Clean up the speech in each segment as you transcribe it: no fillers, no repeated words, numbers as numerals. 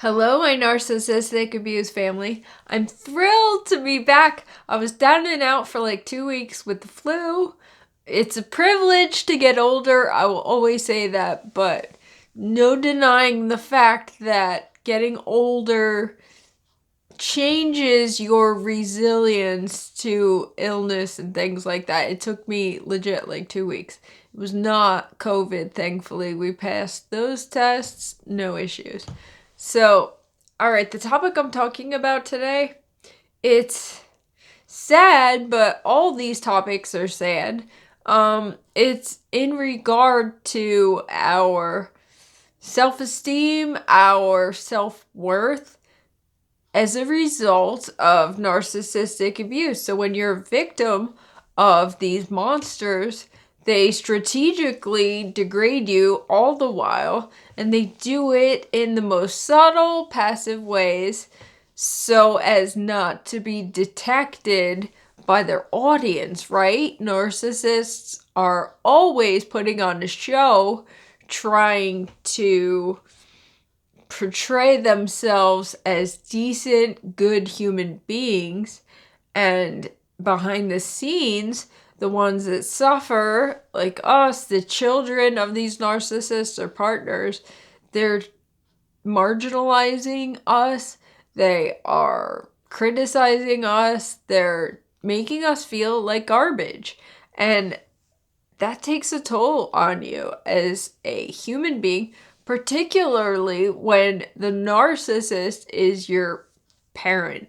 Hello, my narcissistic abuse family. I'm thrilled to be back. I was down and out for like 2 weeks with the flu. It's a privilege to get older. I will always say that, but no denying the fact that getting older changes your resilience to illness and things like that. It took me legit like 2 weeks. It was not COVID, thankfully. We passed those tests, no issues. So, all right, the topic I'm talking about today, it's sad, but all these topics are sad. It's in regard to our self-esteem, our self-worth as a result of narcissistic abuse. So when you're a victim of these monsters, they strategically degrade you all the while, and they do it in the most subtle, passive ways so as not to be detected by their audience, right? Narcissists are always putting on a show, trying to portray themselves as decent, good human beings, and behind the scenes, the ones that suffer, like us, the children of these narcissists or partners, they're marginalizing us, they are criticizing us, they're making us feel like garbage. And that takes a toll on you as a human being, particularly when the narcissist is your parent.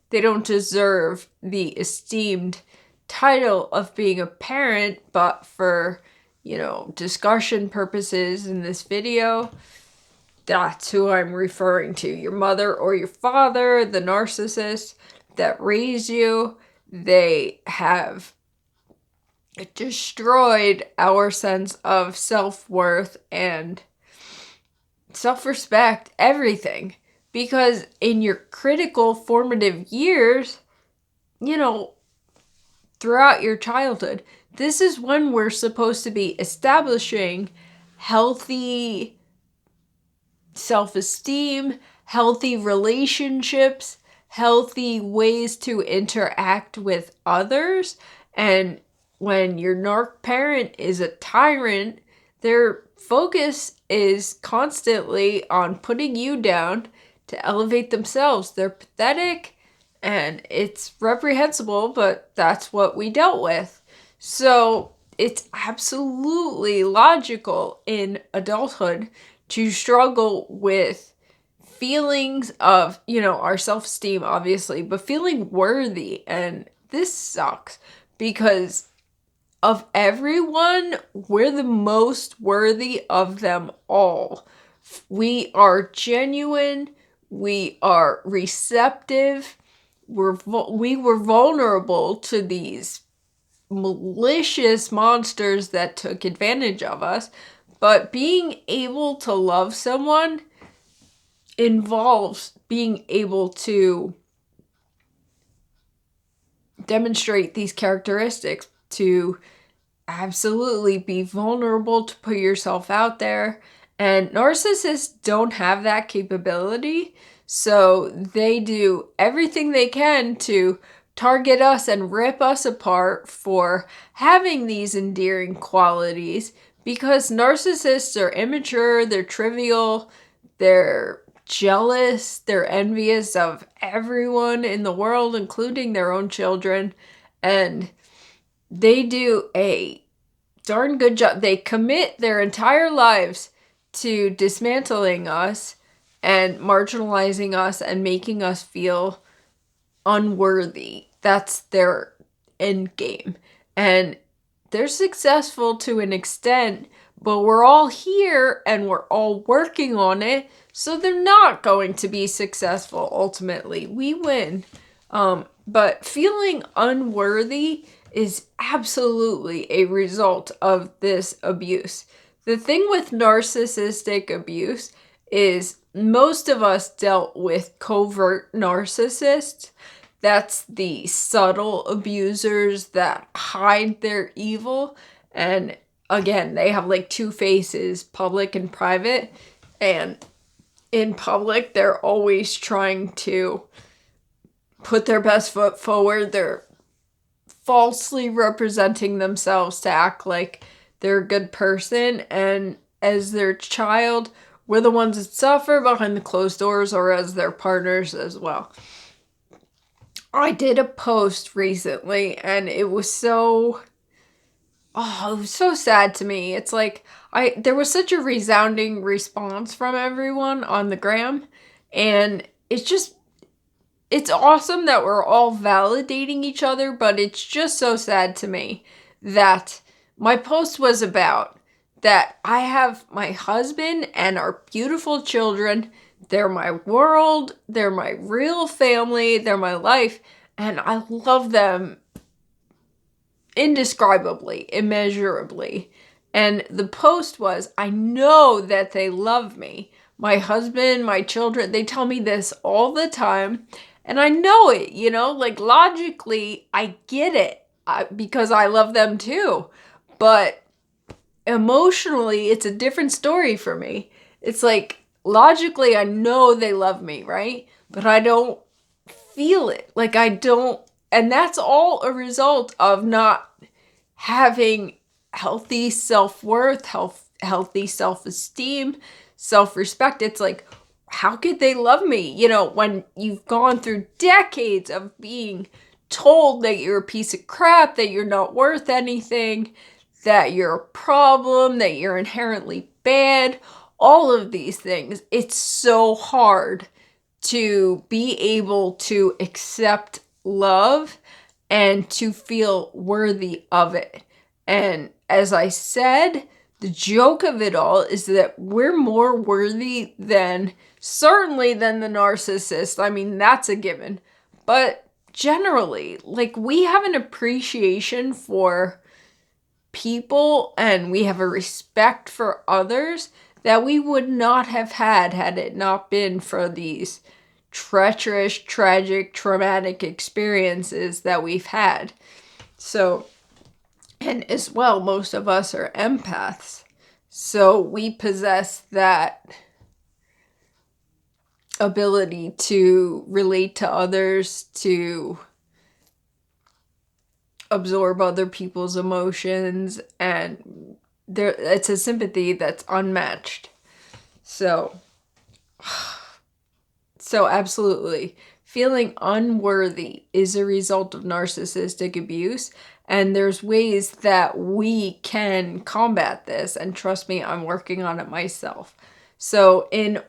They don't deserve the esteemed title of being a parent, but for, discussion purposes in this video, that's who I'm referring to. Your mother or your father, the narcissist that raised you, they have destroyed our sense of self-worth and self-respect, everything. Because in your critical formative years, throughout your childhood, this is when we're supposed to be establishing healthy self-esteem, healthy relationships, healthy ways to interact with others. And when your narc parent is a tyrant, their focus is constantly on putting you down to elevate themselves. They're pathetic and it's reprehensible, but that's what we dealt with. So it's absolutely logical in adulthood to struggle with feelings of, our self-esteem, obviously, but feeling worthy. And this sucks because of everyone, we're the most worthy of them all. We are genuine. We are receptive. We were vulnerable to these malicious monsters that took advantage of us. But being able to love someone involves being able to demonstrate these characteristics, to absolutely be vulnerable, to put yourself out there. And narcissists don't have that capability, so they do everything they can to target us and rip us apart for having these endearing qualities, because narcissists are immature, they're trivial, they're jealous, they're envious of everyone in the world, including their own children, and they do a darn good job. They commit their entire lives to dismantling us and marginalizing us and making us feel unworthy. That's their end game. And they're successful to an extent, but we're all here and we're all working on it, so they're not going to be successful ultimately. We win. But feeling unworthy is absolutely a result of this abuse. The thing with narcissistic abuse is most of us dealt with covert narcissists. That's the subtle abusers that hide their evil. And again, they have like two faces, public and private. And in public, they're always trying to put their best foot forward. They're falsely representing themselves to act like they're a good person, and as their child, we're the ones that suffer behind the closed doors, or as their partners as well. I did a post recently, and it was so sad to me. It's like there was such a resounding response from everyone on the gram, and it's awesome that we're all validating each other, but it's just so sad to me that my post was about that I have my husband and our beautiful children. They're my world. They're my real family. They're my life. And I love them indescribably, immeasurably. And the post was, I know that they love me. My husband, my children, they tell me this all the time. And I know it, like logically, I get it because I love them too. But emotionally, it's a different story for me. It's like, logically, I know they love me, right? But I don't feel it. Like, I don't. And that's all a result of not having healthy self-worth, healthy self-esteem, self-respect. It's like, how could they love me? When you've gone through decades of being told that you're a piece of crap, that you're not worth anything, that you're a problem, that you're inherently bad, all of these things. It's so hard to be able to accept love and to feel worthy of it. And as I said, the joke of it all is that we're more worthy certainly than the narcissist. I mean, that's a given. But generally, like, we have an appreciation for people and we have a respect for others that we would not have had it not been for these treacherous, tragic, traumatic experiences that we've had. So, and as well, most of us are empaths. So we possess that ability to relate to others, to absorb other people's emotions, and it's a sympathy that's unmatched. So absolutely, feeling unworthy is a result of narcissistic abuse, and there's ways that we can combat this, and trust me, I'm working on it myself. So in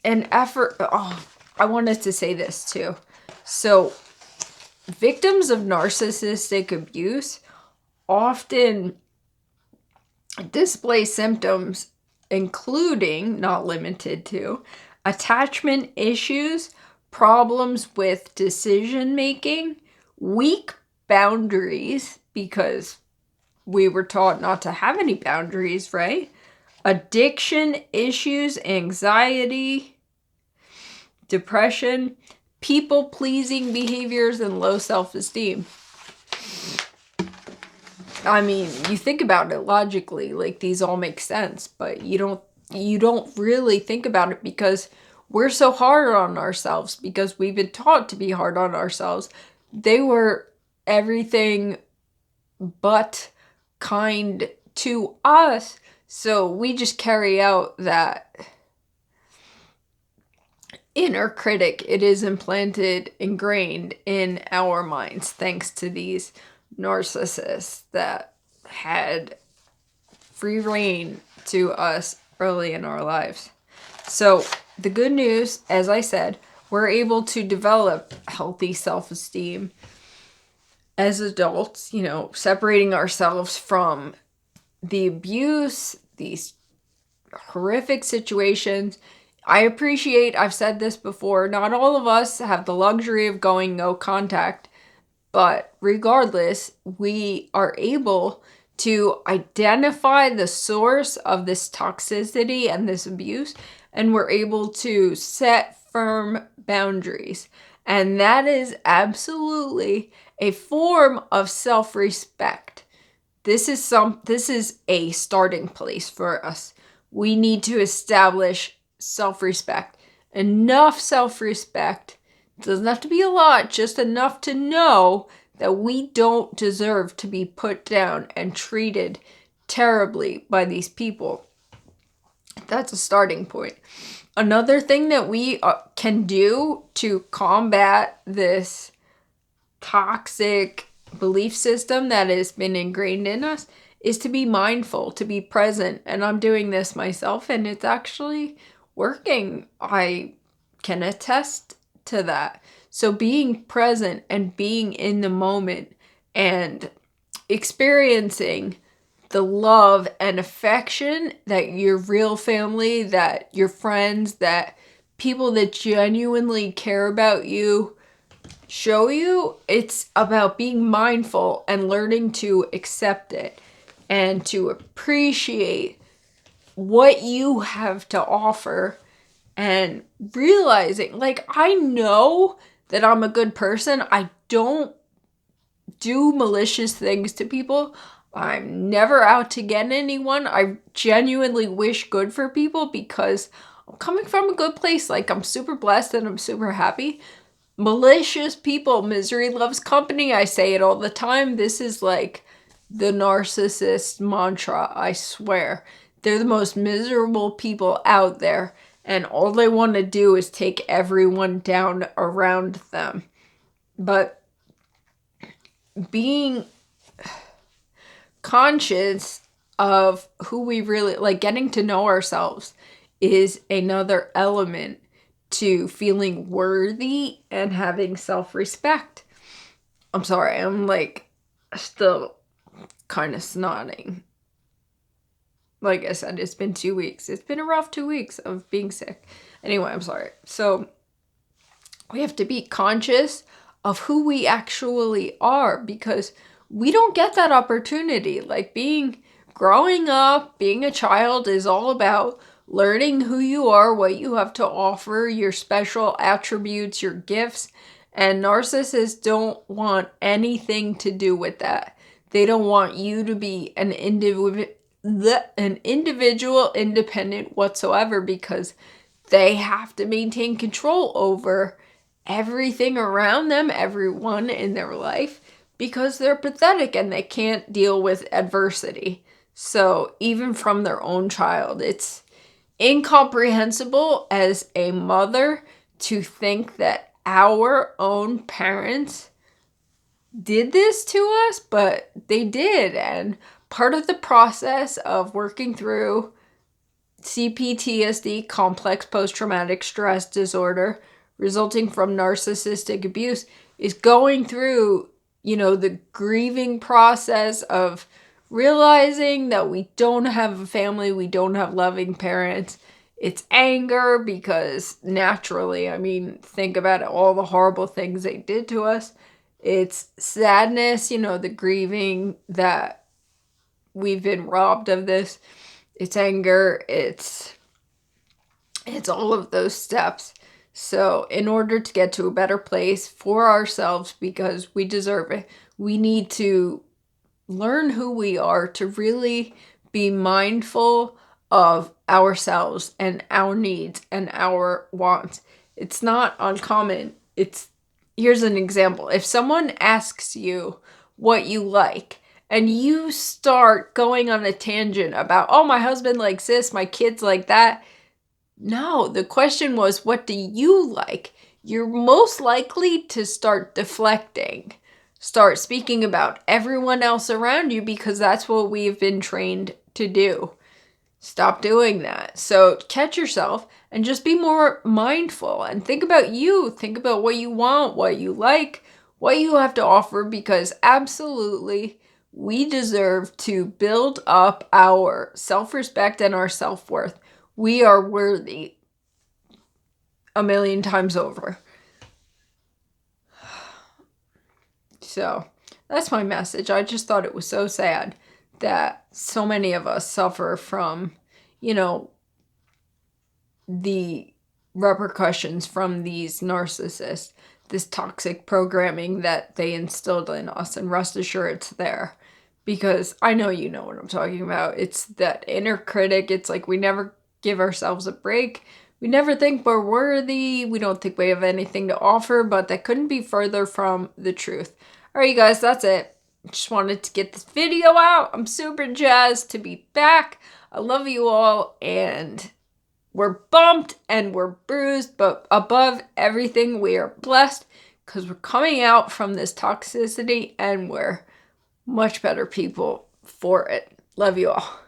an effort, I wanted to say this too. So victims of narcissistic abuse often display symptoms including, not limited to, attachment issues, problems with decision making, weak boundaries, because we were taught not to have any boundaries, right? Addiction issues, anxiety, depression, people-pleasing behaviors, and low self-esteem. I mean, you think about it logically, like these all make sense, but you don't really think about it because we're so hard on ourselves because we've been taught to be hard on ourselves. They were everything but kind to us, so we just carry out that inner critic. It is implanted, ingrained in our minds thanks to these narcissists that had free reign to us early in our lives. So the good news, as I said, we're able to develop healthy self-esteem as adults, separating ourselves from the abuse, these horrific situations. I've said this before, not all of us have the luxury of going no contact, but regardless, we are able to identify the source of this toxicity and this abuse, and we're able to set firm boundaries. And that is absolutely a form of self-respect. This is a starting place for us. We need to establish self-respect. Enough self-respect. It doesn't have to be a lot, just enough to know that we don't deserve to be put down and treated terribly by these people. That's a starting point. Another thing that we can do to combat this toxic belief system that has been ingrained in us is to be mindful, to be present. And I'm doing this myself, and it's actually working. I can attest to that. So being present and being in the moment and experiencing the love and affection that your real family, that your friends, that people that genuinely care about you show you, it's about being mindful and learning to accept it and to appreciate what you have to offer and realizing, like, I know that I'm a good person. I don't do malicious things to people. I'm never out to get anyone. I genuinely wish good for people because I'm coming from a good place. Like, I'm super blessed and I'm super happy. Malicious people, misery loves company. I say it all the time. This is like the narcissist mantra, I swear. They're the most miserable people out there, and all they want to do is take everyone down around them. But being conscious of who we really, like, getting to know ourselves is another element to feeling worthy and having self-respect. I'm sorry, I'm like still kind of snotting. Like I said, it's been 2 weeks. It's been a rough 2 weeks of being sick. Anyway, I'm sorry. So we have to be conscious of who we actually are, because we don't get that opportunity. Like, growing up, being a child is all about learning who you are, what you have to offer, your special attributes, your gifts. And narcissists don't want anything to do with that. They don't want you to be an individual, independent whatsoever, because they have to maintain control over everything around them, everyone in their life, because they're pathetic and they can't deal with adversity. So even from their own child, it's incomprehensible as a mother to think that our own parents did this to us, but they did. And part of the process of working through CPTSD, complex post-traumatic stress disorder, resulting from narcissistic abuse, is going through, the grieving process of realizing that we don't have a family, we don't have loving parents. It's anger because naturally, think about it, all the horrible things they did to us. It's sadness, the grieving that we've been robbed of this. It's anger, it's all of those steps. So in order to get to a better place for ourselves, because we deserve it, we need to learn who we are, to really be mindful of ourselves and our needs and our wants. It's not uncommon. Here's an example. If someone asks you what you like, and you start going on a tangent about, oh, my husband likes this, my kids like that. No, the question was, what do you like? You're most likely to start deflecting, start speaking about everyone else around you, because that's what we've been trained to do. Stop doing that. So catch yourself and just be more mindful and think about you. Think about what you want, what you like, what you have to offer, because absolutely we deserve to build up our self-respect and our self-worth. We are worthy 1,000,000 times over. So that's my message. I just thought it was so sad that so many of us suffer from, the repercussions from these narcissists, this toxic programming that they instilled in us. And rest assured it's there, because I know you know what I'm talking about. It's that inner critic. It's like we never give ourselves a break. We never think we're worthy. We don't think we have anything to offer, but that couldn't be further from the truth. All right, you guys, that's it. Just wanted to get this video out. I'm super jazzed to be back. I love you all, and we're bumped and we're bruised, but above everything, we are blessed because we're coming out from this toxicity and we're much better people for it. Love you all.